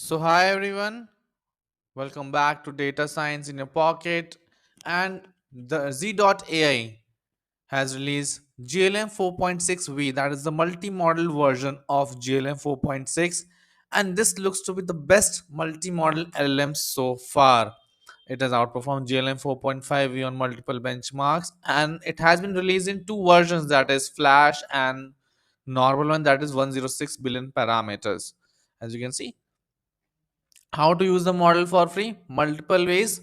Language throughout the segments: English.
Hi everyone, welcome back to Data Science in Your Pocket. And the Z.ai has released GLM 4.6V, that is the multi-model version of GLM 4.6, and this looks to be the best multi-model LLM so far. It has outperformed GLM 4.5V on multiple benchmarks, and it has been released in two versions, that is Flash and normal one, that is 106 billion parameters. As you can see, how to use the model for free? Multiple ways.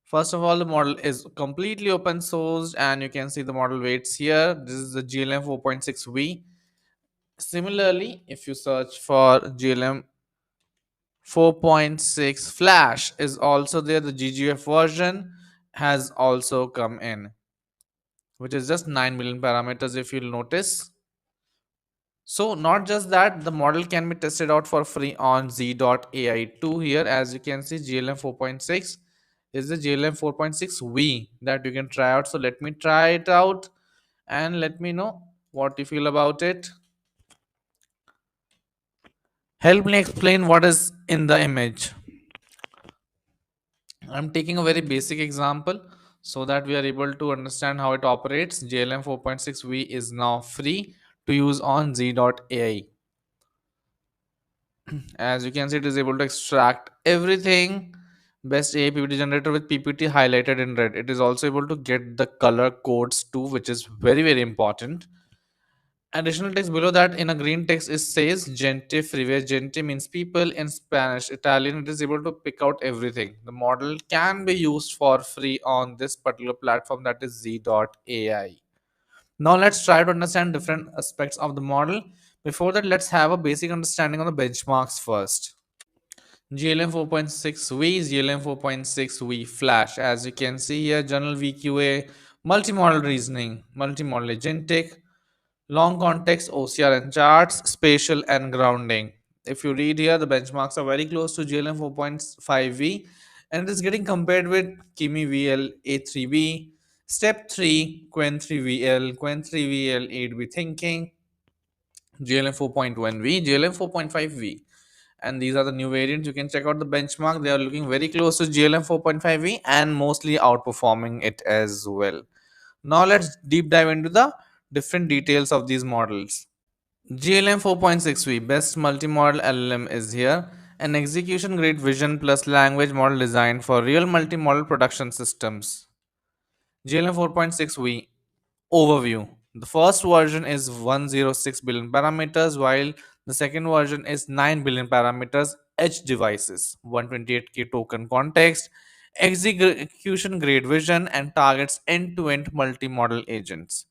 First of all, the model is completely open sourced and you can see the model weights here. This is the GLM 4.6V. Similarly, if you search for GLM 4.6 Flash is also there, the GGF version has also come in, which is just 9 million parameters if you'll notice. So not just that, the model can be tested out for free on Z.ai2 here. As you can see, GLM 4.6 is the GLM 4.6V that you can try out. So let me try it out and let me know what you feel about it. Help me explain what is in the image. I'm taking a very basic example so that we are able to understand how it operates. GLM 4.6V is now free to use on Z.ai. As you can see, it is able to extract everything. Best AI PPT generator with PPT highlighted in red. It is also able to get the color codes too, which is very important. Additional text below that in a green text it says gente freeway. Gente means people in Spanish. Italian, it is able to pick out everything. The model can be used for free on this particular platform, that is Z.ai. Now let's try to understand different aspects of the model. Before that, let's have a basic understanding of the benchmarks first. GLM 4.6V, GLM 4.6V Flash. As you can see here, general VQA, multimodal reasoning, multimodal agentic, long context OCR and charts, spatial and grounding. If you read here, the benchmarks are very close to GLM 4.5V and it is getting compared with Kimi VL A3V, Step 3, Quen 3VL, Quen 3VL 8V Thinking, GLM 4.1V, GLM 4.5V. And these are the new variants. You can check out the benchmark. They are looking very close to GLM 4.5V and mostly outperforming it as well. Now let's deep dive into the different details of these models. GLM 4.6V best multimodal LLM is here. An execution grade vision plus language model designed for real multimodal production systems. GLM 4.6V overview. The first version is 106 billion parameters, while the second version is 9 billion parameters, edge devices, 128K token context, execution grade vision, and targets end to end multimodal agents.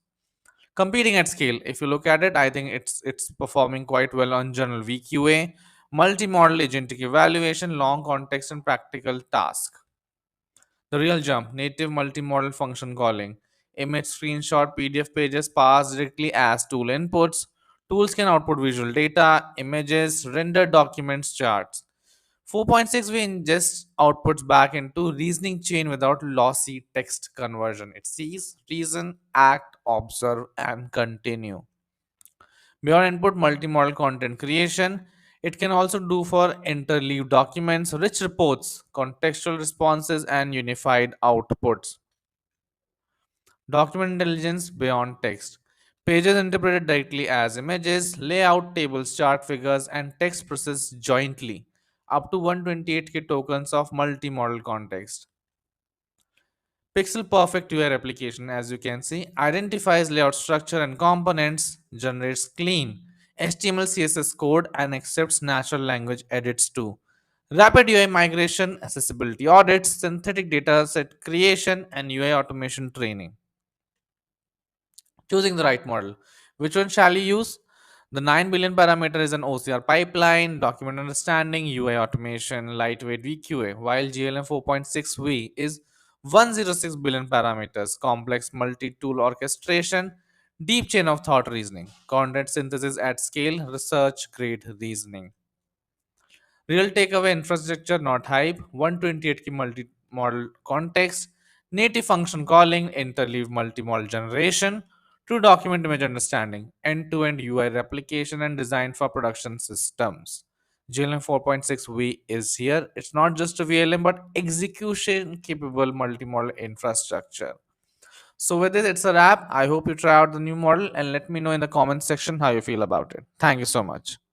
Competing at scale, if you look at it, I think it's performing quite well on general VQA, multimodal agentic evaluation, long context, and practical task. The real jump, native multimodal function calling. Image screenshot PDF pages pass directly as tool inputs. Tools can output visual data, images, render documents, charts. 4.6 we ingest outputs back into reasoning chain without lossy text conversion. It sees, reason, act, observe, and continue. Beyond input multimodal content creation, it can also do for interleaved documents, rich reports, contextual responses, and unified outputs. Document intelligence beyond text. Pages interpreted directly as images, layout, tables, chart figures, and text processed jointly. Up to 128K tokens of multimodal context. Pixel Perfect UI replication, as you can see, identifies layout structure and components, generates clean HTML CSS code, and accepts natural language edits too. Rapid UI migration, accessibility audits, synthetic data set creation, and UI automation training. Choosing the right model. Which one shall you use? The 9 billion parameter is an OCR pipeline, document understanding, UI automation, lightweight VQA, while GLM 4.6V is 106 billion parameters, complex multi-tool orchestration, deep chain of thought reasoning, content synthesis at scale, research grade reasoning. Real takeaway infrastructure, not hype, 128K multi-model context, native function calling, interleave multi-model generation, true document image understanding, end-to-end UI replication and design for production systems. GLM 4.6V is here. It's not just a VLM but execution capable multimodal infrastructure. So with this, it's a wrap. I hope you try out the new model and let me know in the comment section how you feel about it. Thank you so much.